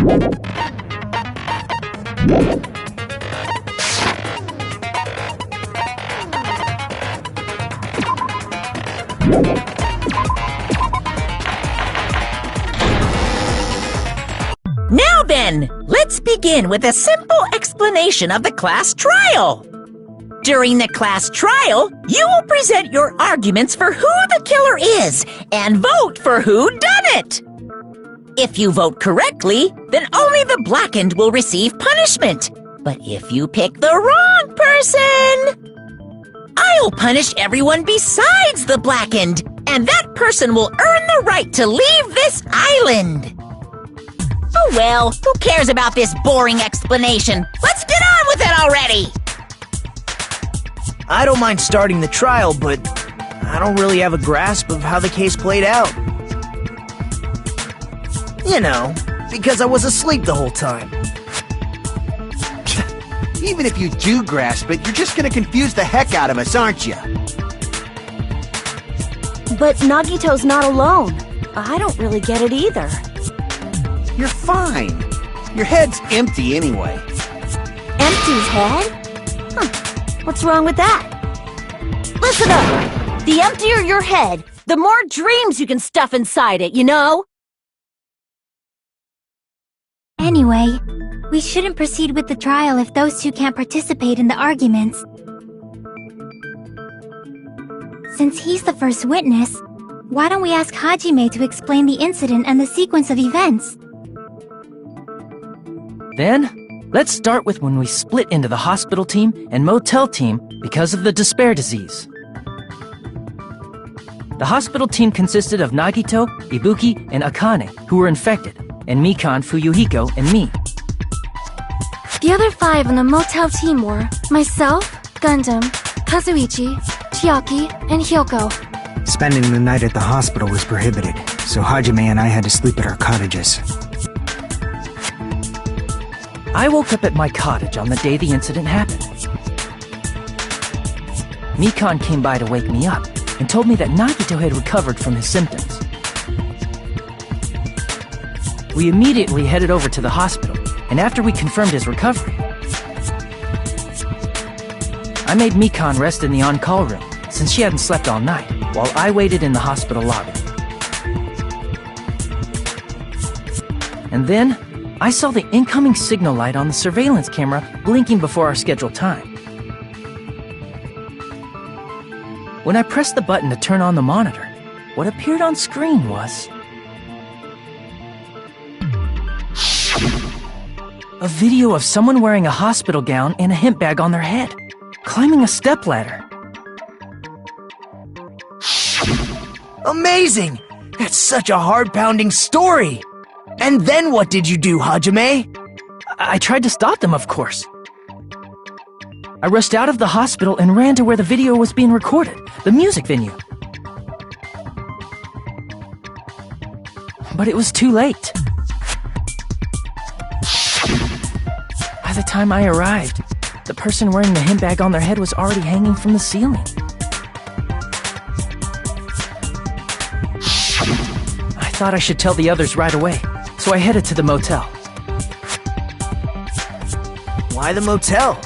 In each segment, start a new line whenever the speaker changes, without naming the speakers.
Now then, let's begin with a simple explanation of the class trial. During the class trial, you will present your arguments for who the killer is and vote for who done it. If you vote correctly, then only the blackened will receive punishment. But if you pick the wrong person, I'll punish everyone besides the blackened, and that person will earn the right to leave this island. Oh well, who cares about this boring explanation? Let's get on with it already!
I don't mind starting the trial, but I don't really have a grasp of how the case played out. You know, because I was asleep the whole time.
Even if you do grasp it, you're just gonna confuse the heck out of us, aren't you?
But Nagito's not alone. I don't really get it either.
You're fine. Your head's empty anyway.
Empty head? Huh. What's wrong with that? Listen up! The emptier your head, the more dreams you can stuff inside it, you know?
Anyway, we shouldn't proceed with the trial if those two can't participate in the arguments. Since he's the first witness, why don't we ask Hajime to explain the incident and the sequence of events?
Then, let's start with when we split into the hospital team and motel team because of the despair disease. The hospital team consisted of Nagito, Ibuki, and Akane, who were infected, and Mikan, Fuyuhiko, and me.
The other 5 on the motel team were myself, Gundam, Kazuichi, Chiaki, and Hyoko.
Spending the night at the hospital was prohibited, so Hajime and I had to sleep at our cottages.
I woke up at my cottage on the day the incident happened. Mikan came by to wake me up and told me that Nagito had recovered from his symptoms. We immediately headed over to the hospital, and after we confirmed his recovery, I made Mikan rest in the on-call room, since she hadn't slept all night, while I waited in the hospital lobby. And then, I saw the incoming signal light on the surveillance camera blinking before our scheduled time. When I pressed the button to turn on the monitor, what appeared on screen was a video of someone wearing a hospital gown and a hemp bag on their head, climbing a stepladder.
Amazing! That's such a heart-pounding story! And then what did you do, Hajime?
I tried to stop them, of course. I rushed out of the hospital and ran to where the video was being recorded, the music venue. But it was too late. By the time I arrived, the person wearing the hemp bag on their head was already hanging from the ceiling. I thought I should tell the others right away, so I headed to the motel.
Why the motel?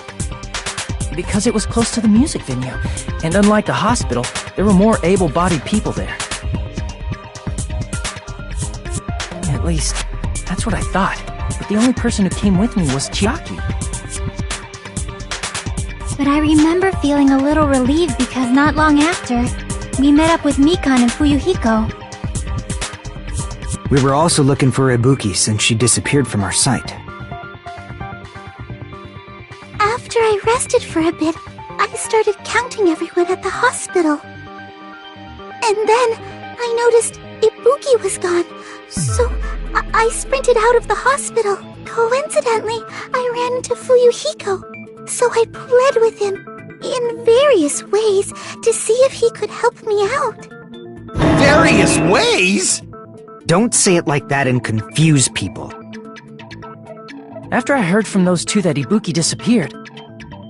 Because it was close to the music venue, and unlike the hospital, there were more able-bodied people there. At least, that's what I thought, but the only person who came with me was Chiaki.
But I remember feeling a little relieved because not long after, we met up with Mikan and Fuyuhiko.
We were also looking for Ibuki since she disappeared from our sight.
After I rested for a bit, I started counting everyone at the hospital. And then I noticed Ibuki was gone, so I sprinted out of the hospital. Coincidentally, I ran into Fuyuhiko, so I pled with him in various ways to see if he could help me out.
Various ways?
Don't say it like that and confuse people.
After I heard from those two that Ibuki disappeared,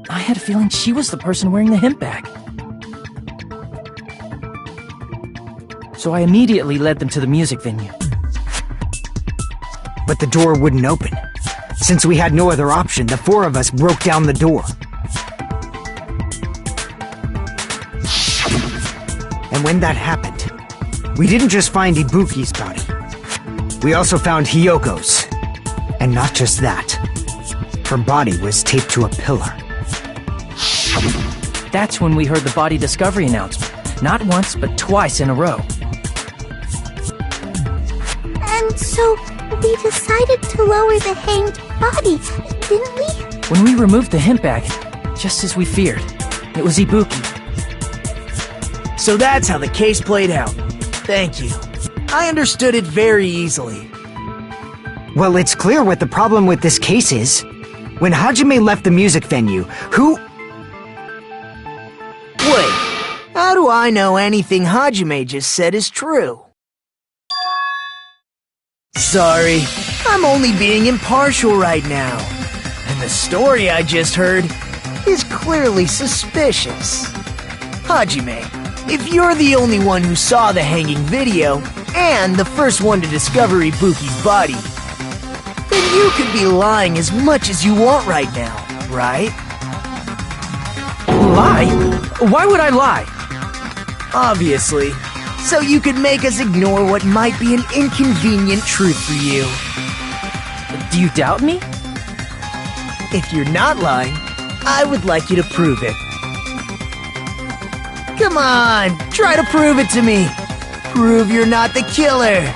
I had a feeling she was the person wearing the hemp bag. So I immediately led them to the music venue.
but the door wouldn't open. Since we had no other option, the four of us broke down the door. And when that happened, we didn't just find Ibuki's body. We also found Hyoko's. And not just that. Her body was taped to a pillar.
That's when we heard the body discovery announcement. Not once, but twice in a row.
And so, we decided to lower the hanged body, didn't we?
When we removed the hemp bag, just as we feared, it was Ibuki.
So that's how the case played out. Thank you. I understood it very easily.
Well, it's clear what the problem with this case is. When Hajime left the music venue, who...
Wait, how do I know anything Hajime just said is true? Sorry, I'm only being impartial right now. And the story I just heard is clearly suspicious. Hajime, if you're the only one who saw the hanging video, and the first one to discover Ibuki's body, then you could be lying as much as you want right now, right?
Lie? Why would I lie?
Obviously. So you could make us ignore what might be an inconvenient truth for you.
Do you doubt me?
If you're not lying, I would like you to prove it. Come on, try to prove it to me. Prove you're not the killer.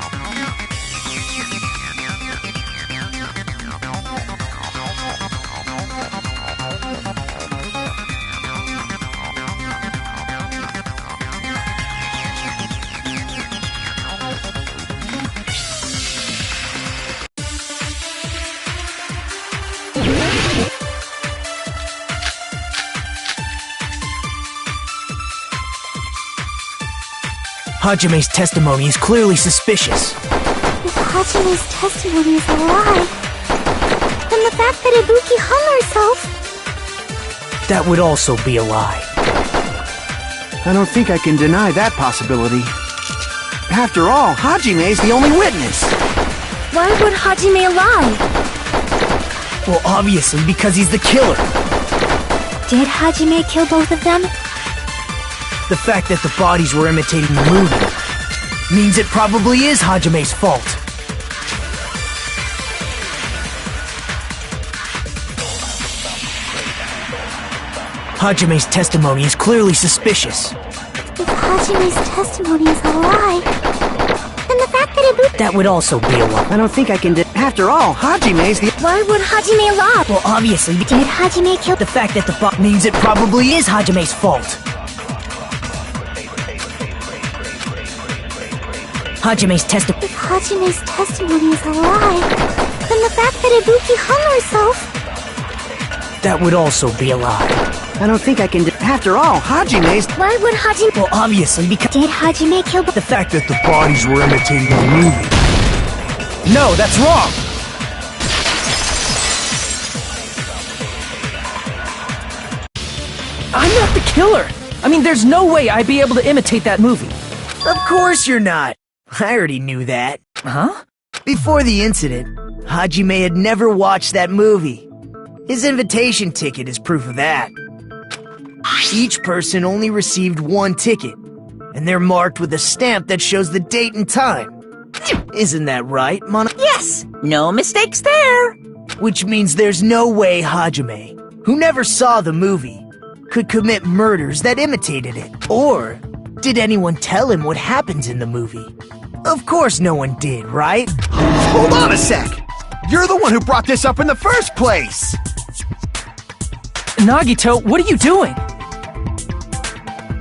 Hajime's testimony is clearly suspicious.
If Hajime's testimony is a lie, then the fact that Ibuki hung herself...
That would also be a lie.
I don't think I can deny that possibility. After all, Hajime's the only witness.
Why would Hajime lie?
Well, obviously because he's the killer.
Did Hajime kill both of them?
The fact that the bodies were imitating the movie means it probably is Hajime's fault. Hajime's testimony is clearly suspicious.
If Hajime's testimony is a lie, then the fact that Ibuki...
That would also be a lie.
I don't think I can After all, Hajime's the...
Why would Hajime lie?
Well, obviously,
Did Hajime kill...
the fact that the bot means it probably is Hajime's fault. Hajime's testimony...
If Hajime's testimony is a lie, then the fact that Ibuki hung herself...
That would also be a lie.
I don't think I can After all, Hajime's...
Why would Hajime...
Well, obviously, because...
Did Hajime kill...
the fact that the bodies were imitating the movie. No, that's wrong!
I'm not the killer! I mean, there's no way I'd be able to imitate that movie.
Of course you're not. I already knew that.
Huh?
Before the incident, Hajime had never watched that movie. His invitation ticket is proof of that. Each person only received one ticket, and they're marked with a stamp that shows the date and time. Isn't that right, Mono?
Yes, no mistakes there.
Which means there's no way Hajime, who never saw the movie, could commit murders that imitated it. Or did anyone tell him what happens in the movie? Of course no one did, right?
Hold on a sec! You're the one who brought this up in the first place!
Nagito, what are you doing?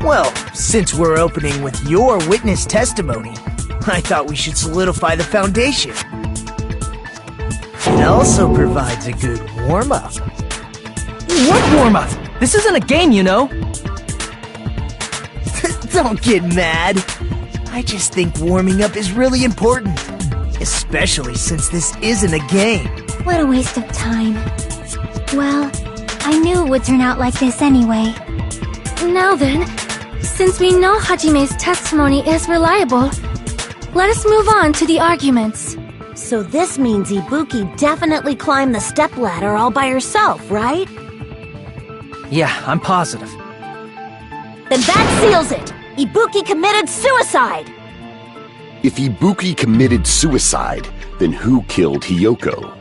Well, since we're opening with your witness testimony, I thought we should solidify the foundation. It also provides a good warm-up.
What warm-up? This isn't a game, you know.
Don't get mad. I just think warming up is really important. Especially since this isn't a game.
What a waste of time. Well, I knew it would turn out like this anyway.
Now then, since we know Hajime's testimony is reliable, let us move on to the arguments.
So this means Ibuki definitely climbed the stepladder all by herself, right?
Yeah, I'm positive.
Then that seals it! Ibuki committed suicide!
If Ibuki committed suicide, then who killed Hiyoko?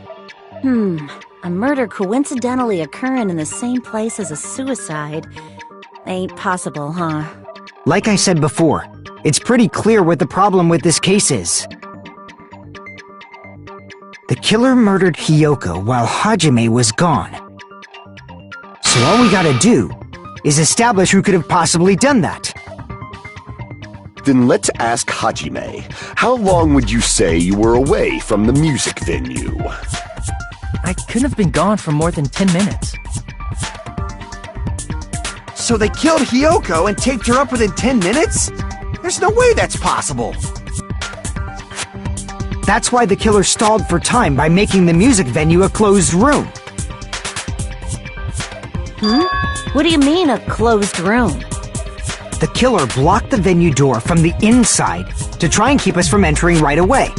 A murder coincidentally occurring in the same place as a suicide. Ain't possible, huh?
Like I said before, it's pretty clear what the problem with this case is. The killer murdered Hiyoko while Hajime was gone. So all we gotta do is establish who could have possibly done that.
Then let's ask Hajime. How long would you say you were away from the music venue?
I couldn't have been gone for more than 10 minutes.
So they killed Hiyoko and taped her up within 10 minutes? There's no way that's possible.
That's why the killer stalled for time by making the music venue a closed room.
What do you mean, a closed room?
The killer blocked the venue door from the inside to try and keep us from entering right away.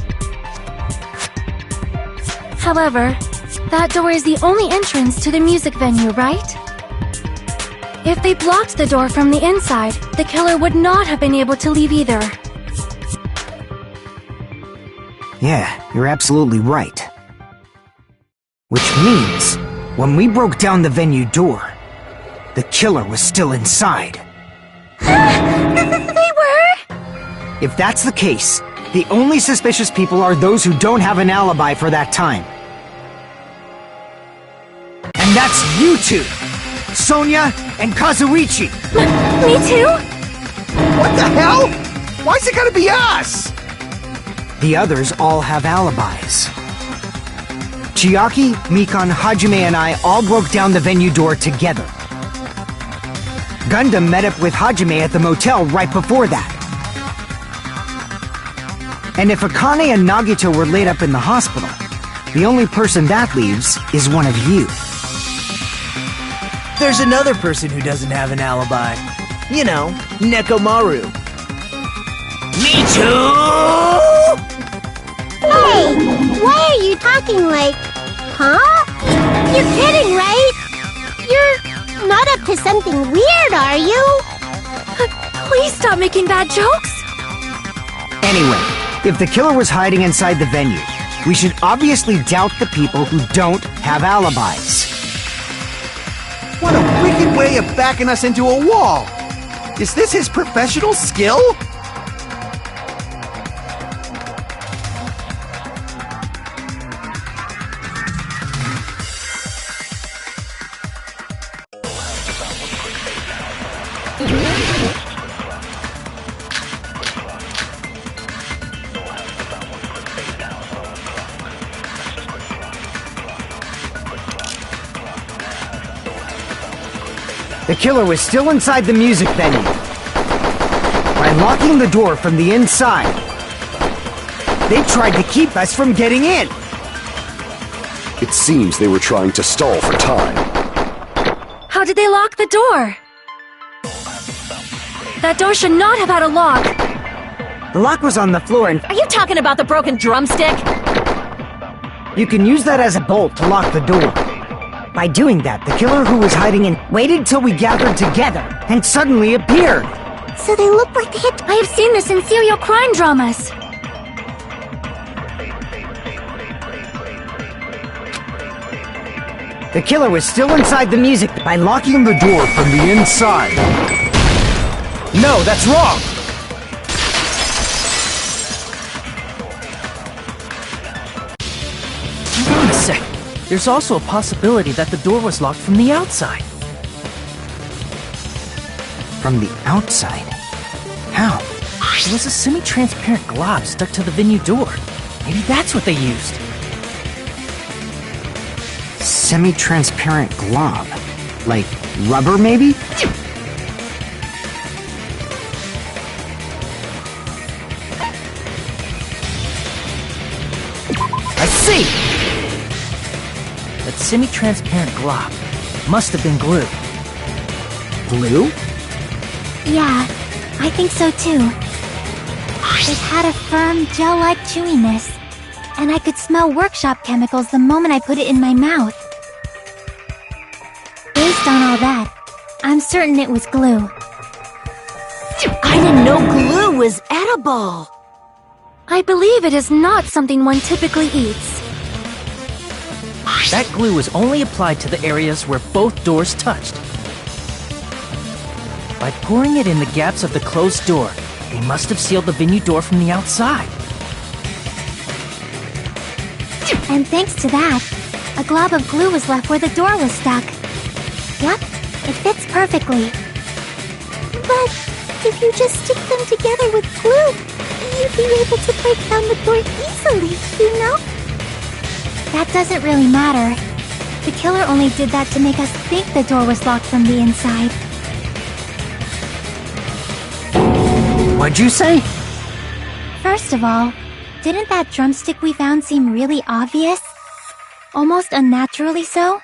However, that door is the only entrance to the music venue, right? If they blocked the door from the inside, the killer would not have been able to leave either.
Yeah, you're absolutely right. Which means, when we broke down the venue door, the killer was still inside.
They were?
If that's the case, the only suspicious people are those who don't have an alibi for that time. And that's you two! Sonia and Kazuichi!
Me too?
What the hell? Why's it gotta be us?
The others all have alibis. Chiaki, Mikan, Hajime, and I all broke down the venue door together. Gundam met up with Hajime at the motel right before that. And if Akane and Nagito were laid up in the hospital, the only person that leaves is one of you.
There's another person who doesn't have an alibi. You know, Nekomaru. Me too!
Hey, why are you talking like... Huh? You're kidding, right? You're not up to something weird, are you?
Please stop making bad jokes!
Anyway, if the killer was hiding inside the venue, we should obviously doubt the people who don't have alibis.
What a wicked way of backing us into a wall! Is this his professional skill?
The killer was still inside the music venue. By locking the door from the inside, they tried to keep us from getting in.
It seems they were trying to stall for time.
How did they lock the door? That door should not have had a lock.
The lock was on the floor and
Are you talking about the broken drumstick?
you can use that as a bolt to lock the door. By doing that, the killer who was hiding in waited till we gathered together and suddenly appeared.
So they look like they had...
I have seen this in serial crime dramas.
The killer was still inside the music by locking the door from the inside.
No, that's wrong!
Hang on a sec. There's also a possibility that the door was locked from the outside.
From the outside? How?
There was a semi-transparent glob stuck to the venue door. Maybe that's what they used.
Semi-transparent glob? Like rubber, maybe?
I see! That semi-transparent glob must have been glue.
Glue?
Yeah, I think so too. It had a firm, gel-like chewiness. And I could smell workshop chemicals the moment I put it in my mouth. Based on all that, I'm certain it was glue.
I didn't know glue was edible.
I believe it is not something one typically eats.
That glue was only applied to the areas where both doors touched. By pouring it in the gaps of the closed door, they must have sealed the venue door from the outside.
And thanks to that, a glob of glue was left where the door was stuck. Yep, it fits perfectly.
But if you just stick them together with glue, you'd be able to break down the door easily, you know?
That doesn't really matter. The killer only did that to make us think the door was locked from the inside.
What'd you say?
First of all, didn't that drumstick we found seem really obvious? Almost unnaturally so?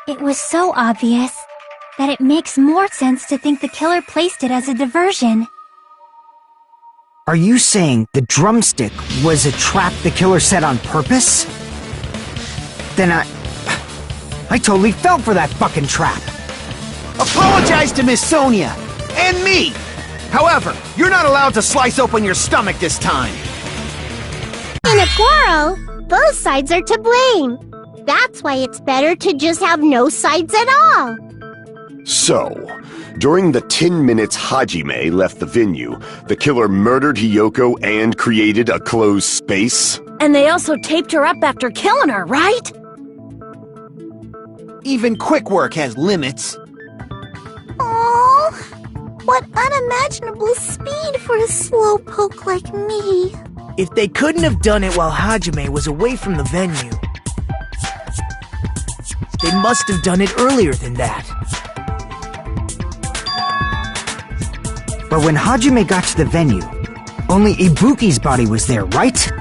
It was so obvious that it makes more sense to think the killer placed it as a diversion.
Are you saying the drumstick was a trap the killer set on purpose? Then I totally fell for that fucking trap.
Apologize to Miss Sonia and me. However, you're not allowed to slice open your stomach this time.
In a quarrel, both sides are to blame. That's why it's better to just have no sides at all.
So, during the 10 minutes Hajime left the venue, the killer murdered Hiyoko and created a closed space?
And they also taped her up after killing her, right?
Even quick work has limits.
Oh, what unimaginable speed for a slowpoke like me.
If they couldn't have done it while Hajime was away from the venue, they must have done it earlier than that.
But when Hajime got to the venue, only Ibuki's body was there, right?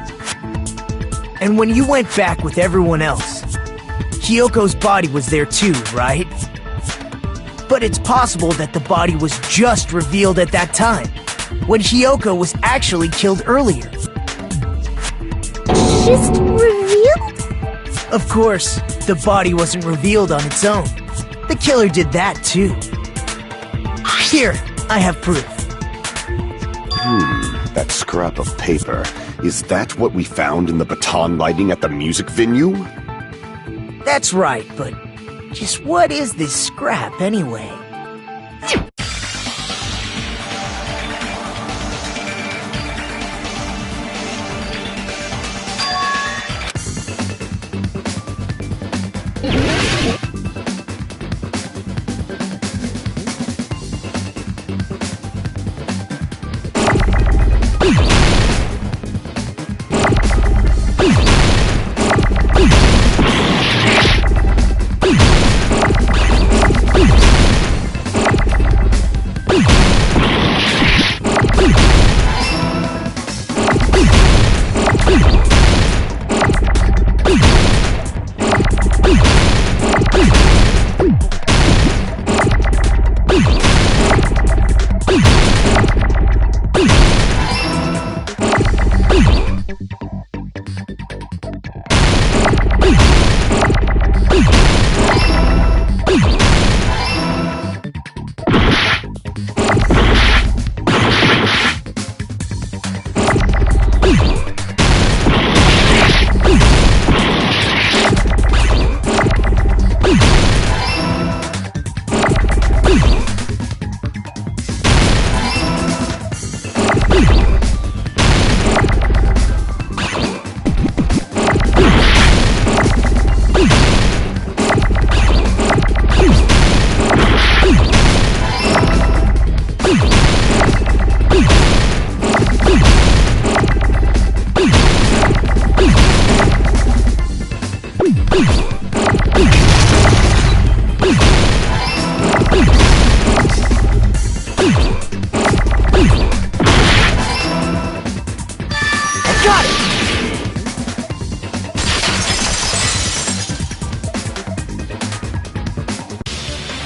And when you went back with everyone else, Hiyoko's body was there too, right? But it's possible that the body was just revealed at that time, when Hiyoko was actually killed earlier.
Just revealed?
Of course, the body wasn't revealed on its own. The killer did that too. Here, I have proof.
That scrap of paper. Is that what we found in the baton lighting at the music venue?
That's right, but just what is this scrap anyway?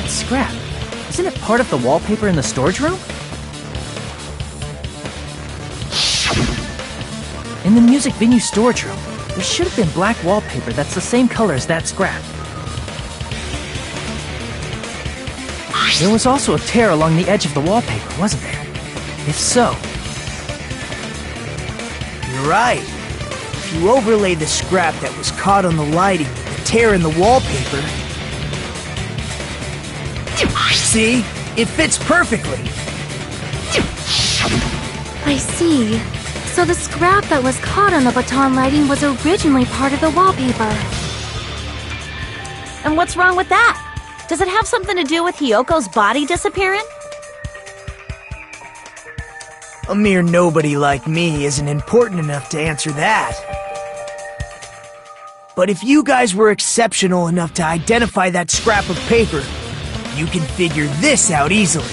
Scrap. Isn't it part of the wallpaper in the storage room? In the music venue storage room, there should have been black wallpaper that's the same color as that scrap. There was also a tear along the edge of the wallpaper, wasn't there? If so...
You're right. If you overlay the scrap that was caught on the lighting with the tear in the wallpaper... See? It fits perfectly.
I see. So the scrap that was caught on the baton lighting was originally part of the wallpaper.
And what's wrong with that? Does it have something to do with Hiyoko's body disappearing?
A mere nobody like me isn't important enough to answer that. But if you guys were exceptional enough to identify that scrap of paper, you can figure this out easily.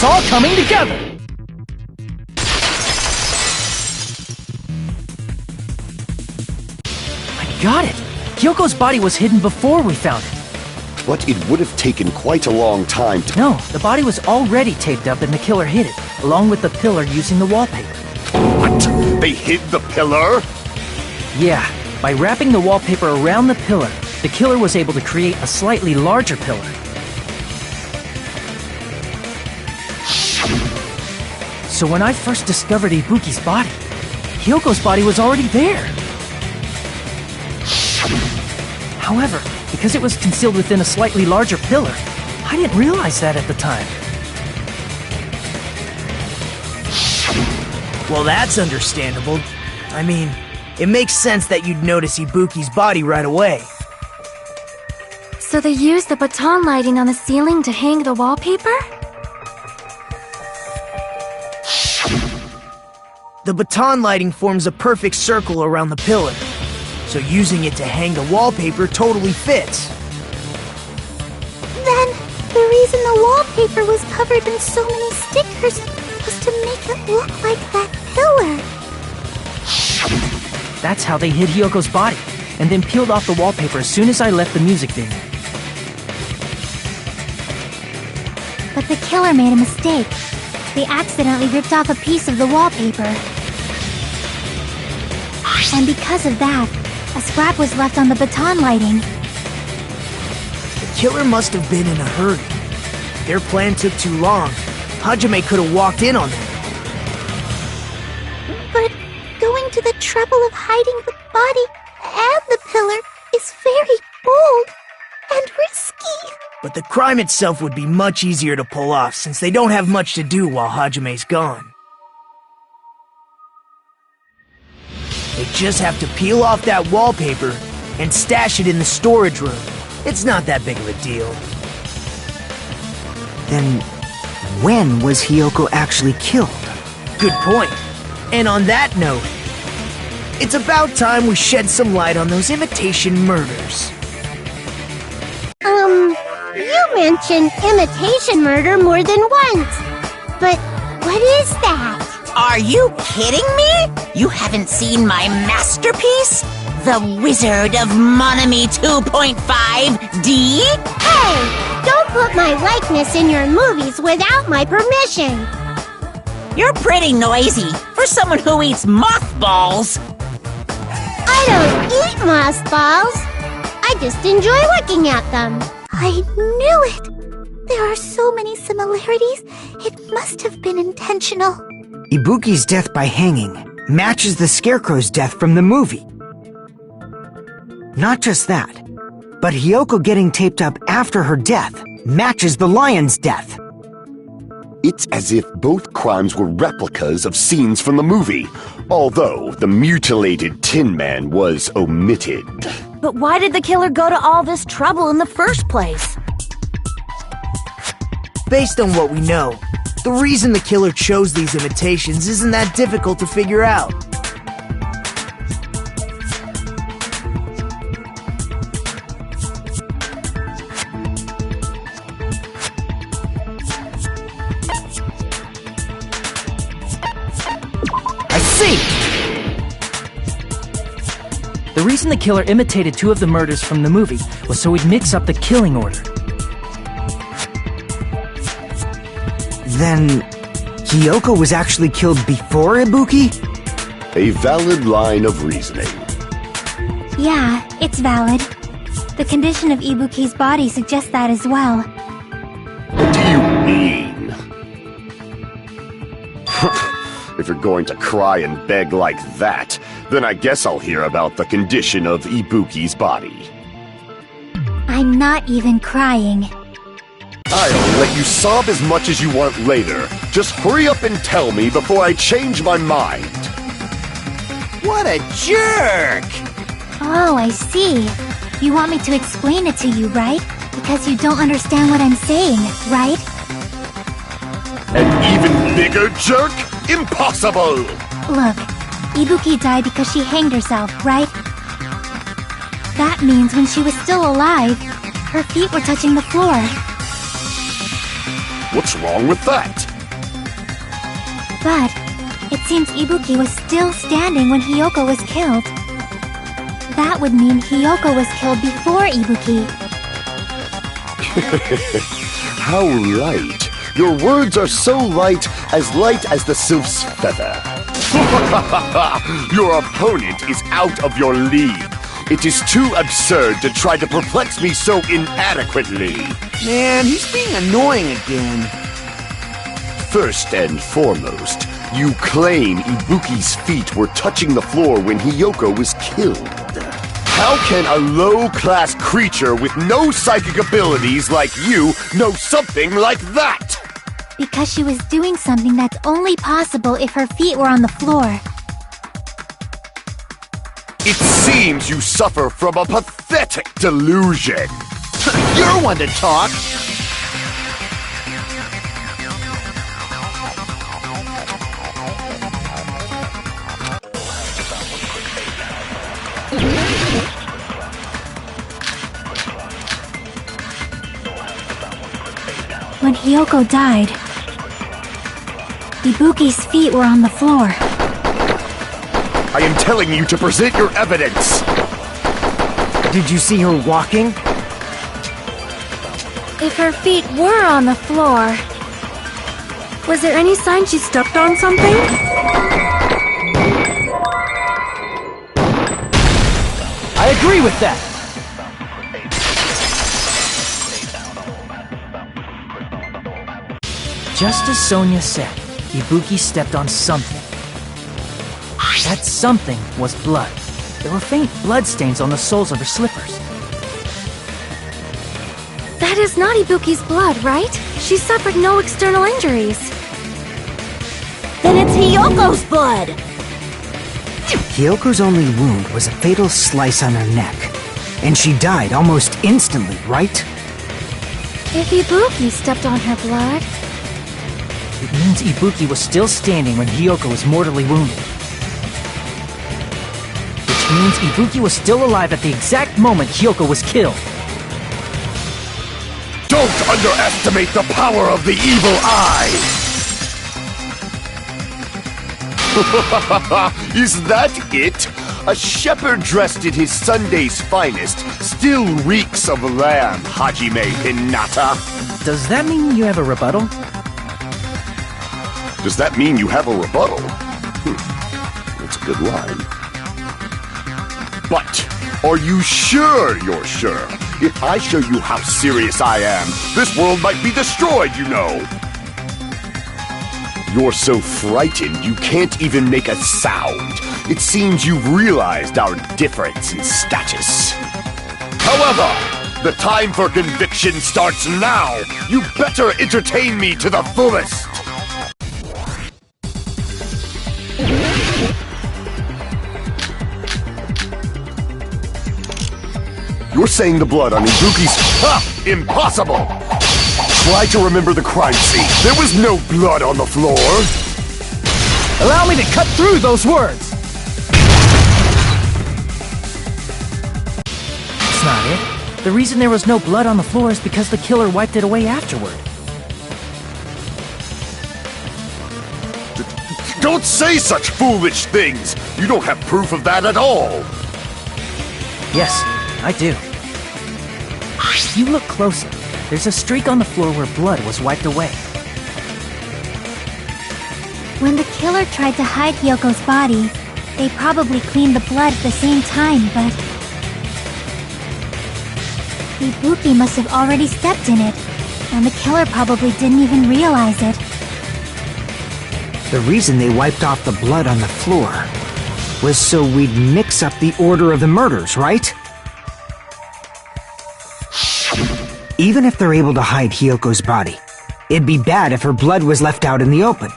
It's all coming together! I got it! Kyoko's body was hidden before we found it.
But it would have taken quite a long time to...
No, the body was already taped up and the killer hid it, along with the pillar using the wallpaper.
What? They hid the pillar?
Yeah, by wrapping the wallpaper around the pillar, the killer was able to create a slightly larger pillar. So when I first discovered Ibuki's body, Hyoko's body was already there. However, because it was concealed within a slightly larger pillar, I didn't realize that at the time.
Well, that's understandable. I mean, it makes sense that you'd notice Ibuki's body right away.
So they used the baton lighting on the ceiling to hang the wallpaper?
The baton lighting forms a perfect circle around the pillar, so using it to hang the wallpaper totally fits.
Then, the reason the wallpaper was covered in so many stickers was to make it look like that pillar.
That's how they hid Hyoko's body, and then peeled off the wallpaper as soon as I left the music venue.
But the killer made a mistake. They accidentally ripped off a piece of the wallpaper. And because of that, a scrap was left on the baton lighting.
The killer must have been in a hurry. Their plan took too long. Hajime could have walked in on them.
But going to the trouble of hiding the body and the pillar is very bold. and risky.
But the crime itself would be much easier to pull off since they don't have much to do while Hajime's gone. They just have to peel off that wallpaper and stash it in the storage room. It's not that big of a deal.
Then, when was Hiyoko actually killed?
Good point. And on that note, it's about time we shed some light on those imitation murders.
You mentioned imitation murder more than once. But what is that?
Are you kidding me? You haven't seen my masterpiece? The Wizard of Monami 2.5D?
Hey, don't put my likeness in your movies without my permission.
You're pretty noisy for someone who eats mothballs.
I don't eat mothballs. I just enjoy looking at them. I knew it. There are so many similarities. It must have been intentional.
Ibuki's death by hanging matches the Scarecrow's death from the movie. Not just that, but Hiyoko getting taped up after her death matches the lion's death.
It's as if both crimes were replicas of scenes from the movie, although the mutilated Tin Man was omitted.
But why did the killer go to all this trouble in the first place?
Based on what we know, the reason the killer chose these imitations isn't that difficult to figure out.
The reason the killer imitated two of the murders from the movie was so he'd mix up the killing order.
Then, Hiyoko was actually killed before Ibuki?
A valid line of reasoning.
Yeah, it's valid. The condition of Ibuki's body suggests that as well.
What do you mean? If you're going to cry and beg like that, then I guess I'll hear about the condition of Ibuki's body.
I'm not even crying.
I'll let you sob as much as you want later. Just hurry up and tell me before I change my mind.
What a jerk!
Oh, I see. You want me to explain it to you, right? Because you don't understand what I'm saying, right?
An even bigger jerk? Impossible!
Look, Ibuki died because she hanged herself, right? That means when she was still alive, her feet were touching the floor.
What's wrong with that?
But it seems Ibuki was still standing when Hiyoko was killed. That would mean Hiyoko was killed before Ibuki.
How light. Your words are so light as the sylph's feather. Your opponent is out of your league. It is too absurd to try to perplex me so inadequately.
Man, he's being annoying again.
First and foremost, you claim Ibuki's feet were touching the floor when Hiyoko was killed. How can a low-class creature with no psychic abilities like you know something like that?
Because she was doing something that's only possible if her feet were on the floor.
It seems you suffer from a pathetic delusion.
You're one to talk.
When Hiyoko died, Ibuki's feet were on the floor.
I am telling you to present your evidence.
Did you see her walking?
If her feet were on the floor, was there any sign she stepped on something?
I agree with that! Just as Sonia said, Ibuki stepped on something. That something was blood. There were faint blood stains on the soles of her slippers.
That is not Ibuki's blood, right? She suffered no external injuries.
Then it's Hiyoko's blood!
Hyoko's only wound was a fatal slice on her neck, and she died almost instantly, right?
If Ibuki stepped on her blood...
It means Ibuki was still standing when Hiyoko was mortally wounded. Which means Ibuki was still alive at the exact moment Hiyoko was killed.
Don't underestimate the power of the evil eye! Is that it? A shepherd dressed in his Sunday's finest still reeks of lamb, Hajime Hinata.
Does that mean you have a rebuttal?
Does that mean you have a rebuttal? That's a good line. But, are you sure you're sure? If I show you how serious I am, this world might be destroyed, you know! You're so frightened you can't even make a sound. It seems you've realized our difference in status. However, the time for conviction starts now! You better entertain me to the fullest! You're saying the blood on Ibuki's... Ha! Impossible! Try to remember the crime scene. There was no blood on the floor.
Allow me to cut through those words! That's not it. The reason there was no blood on the floor is because the killer wiped it away afterward.
Don't say such foolish things! You don't have proof of that at all!
Yes, I do. If you look closer, there's a streak on the floor where blood was wiped away.
When the killer tried to hide Hyoko's body, they probably cleaned the blood at the same time, but... Ibuki must have already stepped in it, and the killer probably didn't even realize it.
The reason they wiped off the blood on the floor was so we'd mix up the order of the murders, right? Even if they're able to hide Hyoko's body, it'd be bad if her blood was left out in the open.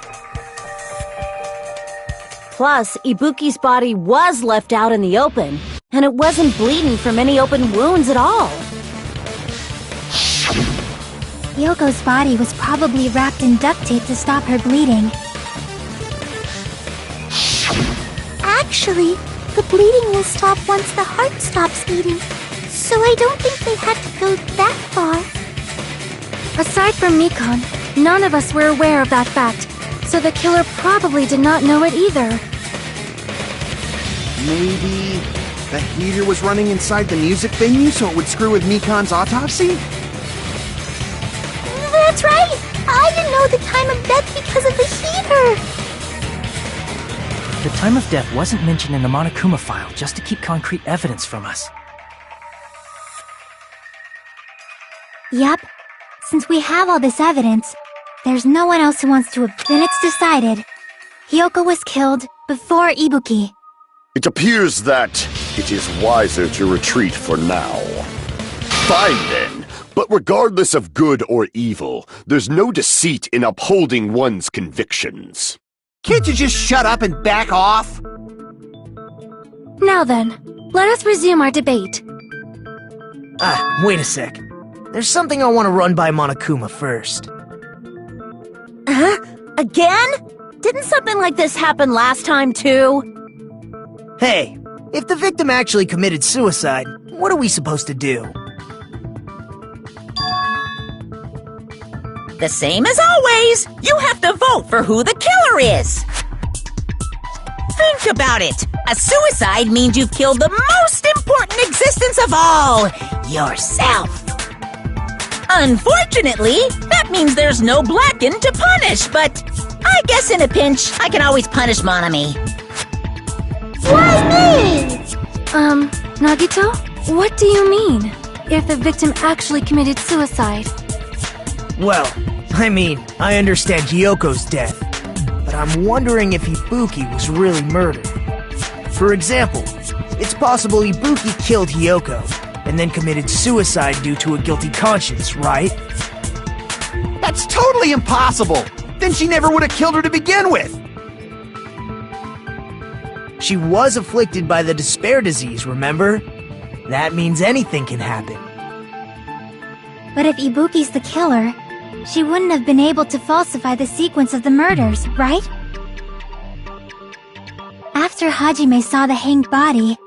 Plus, Ibuki's body was left out in the open, and it wasn't bleeding from any open wounds at all.
Hyoko's body was probably wrapped in duct tape to stop her bleeding.
Actually, the bleeding will stop once the heart stops beating, so I don't think they had to go that far.
Aside from Mikon, none of us were aware of that fact, so the killer probably did not know it either.
Maybe the heater was running inside the music venue so it would screw with Mikon's autopsy?
That's right! I didn't know the time of death because of the heater!
The time of death wasn't mentioned in the Monokuma file just to keep concrete evidence from us.
Yep. Since we have all this evidence, there's no one else who wants to... Then it's decided. Hiyoko was killed before Ibuki.
It appears that it is wiser to retreat for now. Fine then, but regardless of good or evil, there's no deceit in upholding one's convictions.
Can't you just shut up and back off?
Now then, let us resume our debate.
Wait a sec. There's something I want to run by Monokuma first.
Huh? Again? Didn't something like this happen last time too?
Hey, if the victim actually committed suicide, what are we supposed to do?
The same as always, you have to vote for who the killer is. Think about it. A suicide means you've killed the most important existence of all, yourself. Unfortunately, that means there's no Blacken to punish, but I guess in a pinch, I can always punish Monami.
Why me?
Nagito? What do you mean? If the victim actually committed suicide?
Well, I mean, I understand Hiyoko's death, but I'm wondering if Ibuki was really murdered. For example, it's possible Ibuki killed Hiyoko, and then committed suicide due to a guilty conscience, right?
That's totally impossible! Then she never would have killed her to begin with!
She was afflicted by the despair disease, remember? That means anything can happen.
But if Ibuki's the killer, she wouldn't have been able to falsify the sequence of the murders, right? After Hajime saw the hanged body,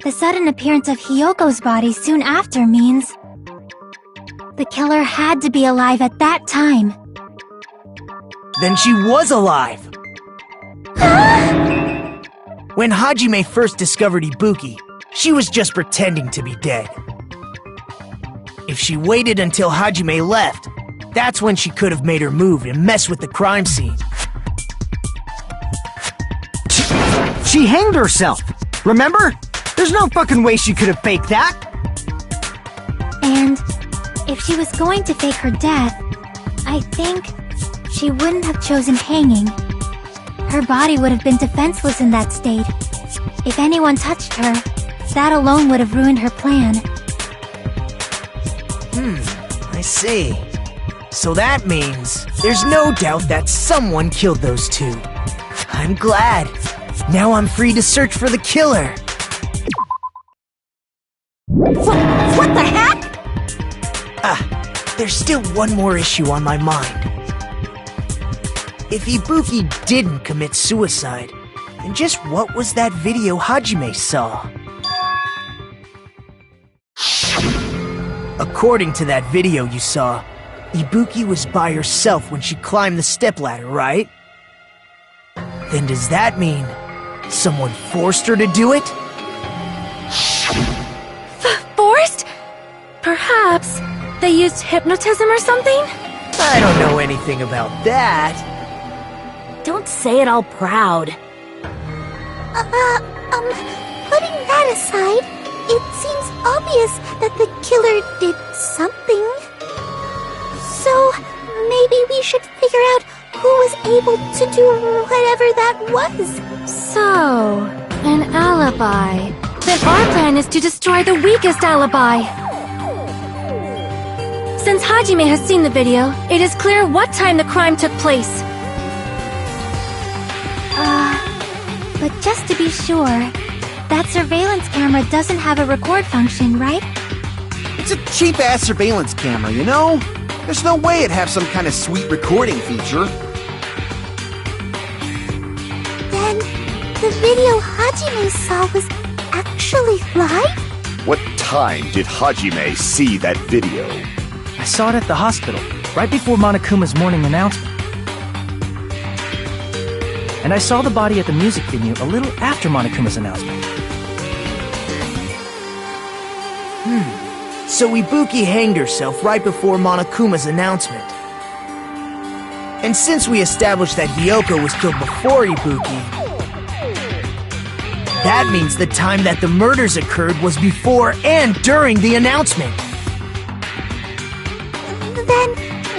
the sudden appearance of Hiyoko's body soon after means the killer had to be alive at that time.
Then she was alive! When Hajime first discovered Ibuki, she was just pretending to be dead. If she waited until Hajime left, that's when she could have made her move and mess with the crime scene.
She hanged herself! Remember? There's no fucking way she could have faked that!
And if she was going to fake her death, I think she wouldn't have chosen hanging. Her body would have been defenseless in that state. If anyone touched her, that alone would have ruined her plan.
I see. So that means there's no doubt that someone killed those two. I'm glad. Now I'm free to search for the killer.
What the heck?
There's still one more issue on my mind. If Ibuki didn't commit suicide, then just what was that video Hajime saw? According to that video you saw, Ibuki was by herself when she climbed the stepladder, right? Then does that mean someone forced her to do it?
Forced? Perhaps they used hypnotism or something?
I don't know anything about that.
Don't say it all proud.
Putting that aside, it seems obvious that the killer did something. So, maybe we should figure out who was able to do whatever that was.
So, an alibi. Then our plan is to destroy the weakest alibi. Since Hajime has seen the video, it is clear what time the crime took place.
But just to be sure, that surveillance camera doesn't have a record function, right?
It's a cheap-ass surveillance camera, you know? There's no way it'd have some kind of sweet recording feature.
Then, the video Hajime saw was actually live?
What time did Hajime see that video?
I saw it at the hospital, right before Monokuma's morning announcement. And I saw the body at the music venue a little after Monokuma's announcement.
So Ibuki hanged herself right before Monokuma's announcement. And since we established that Hiyoko was killed before Ibuki, that means the time that the murders occurred was before and during the announcement.
Then,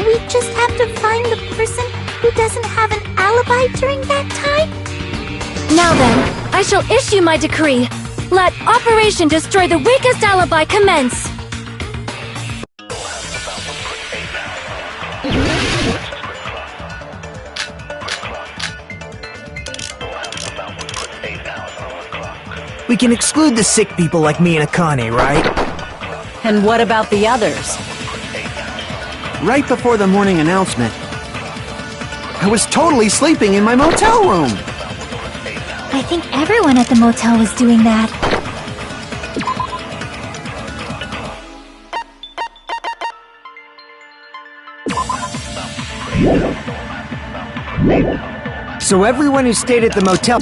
we just have to find the person who doesn't have an alibi during that time?
Now then, I shall issue my decree. Let Operation Destroy the Weakest Alibi commence!
We can exclude the sick people like me and Akane, right?
And what about the others?
Right before the morning announcement, I was totally sleeping in my motel room.
I think everyone at the motel was doing that.
So everyone who stayed at the motel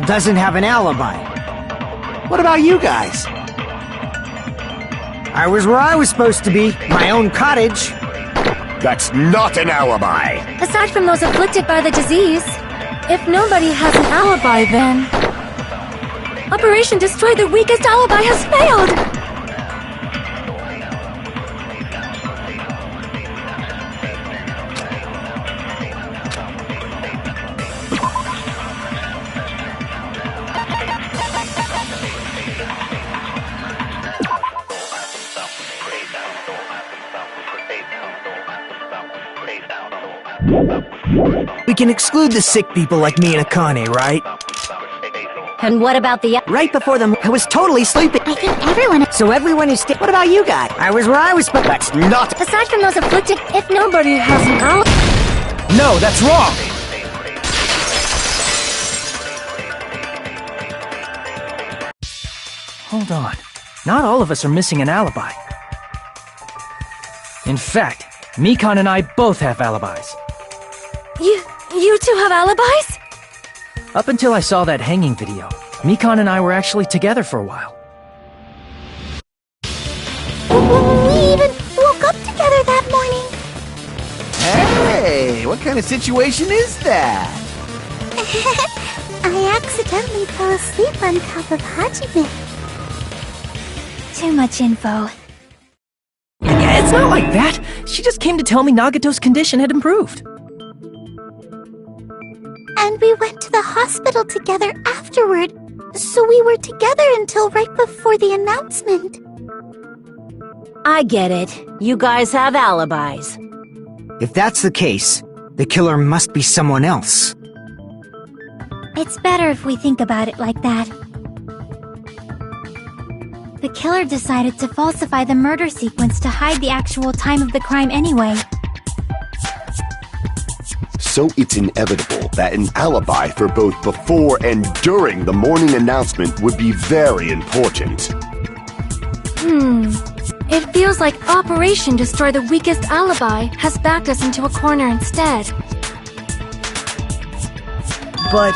doesn't have an alibi.
What about you guys?
I was where I was supposed to be, my own cottage.
That's not an alibi!
Aside from those afflicted by the disease, if nobody has an alibi, then Operation Destroy the Weakest Alibi has failed!
We can exclude the sick people like me and Akane, right?
And what about the...
Right before them, I was totally sleeping.
I think everyone...
So everyone is What about you guys? I was where I was supposed. That's not.
Aside from those afflicted, if nobody has an alibi...
No, that's wrong! Hold on. Not all of us are missing an alibi. In fact, Mikan and I both have alibis.
You two have alibis?
Up until I saw that hanging video, Mikan and I were actually together for a while.
We even woke up together that morning.
Hey, what kind of situation is that?
I accidentally fell asleep on top of Hajime.
Too much info.
Yeah, it's not like that! She just came to tell me Nagato's condition had improved.
And we went to the hospital together afterward, so we were together until right before the announcement.
I get it. You guys have alibis.
If that's the case, the killer must be someone else.
It's better if we think about it like that. The killer decided to falsify the murder sequence to hide the actual time of the crime anyway.
So it's inevitable that an alibi for both before and during the morning announcement would be very important.
It feels like Operation Destroy the Weakest Alibi has backed us into a corner instead.
But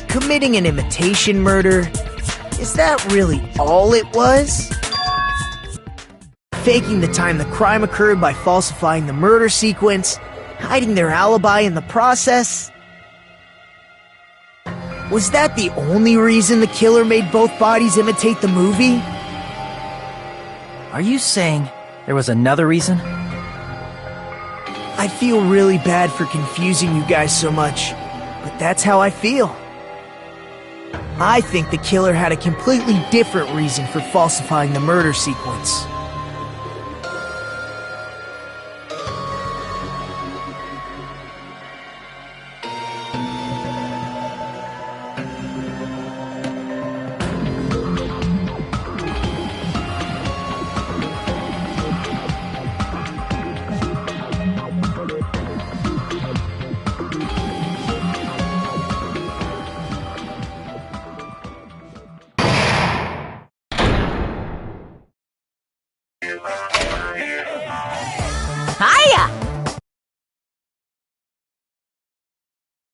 committing an imitation murder, is that really all it was? Faking the time the crime occurred by falsifying the murder sequence, hiding their alibi in the process? Was that the only reason the killer made both bodies imitate the movie?
Are you saying there was another reason?
I feel really bad for confusing you guys so much, but that's how I feel. I think the killer had a completely different reason for falsifying the murder sequence.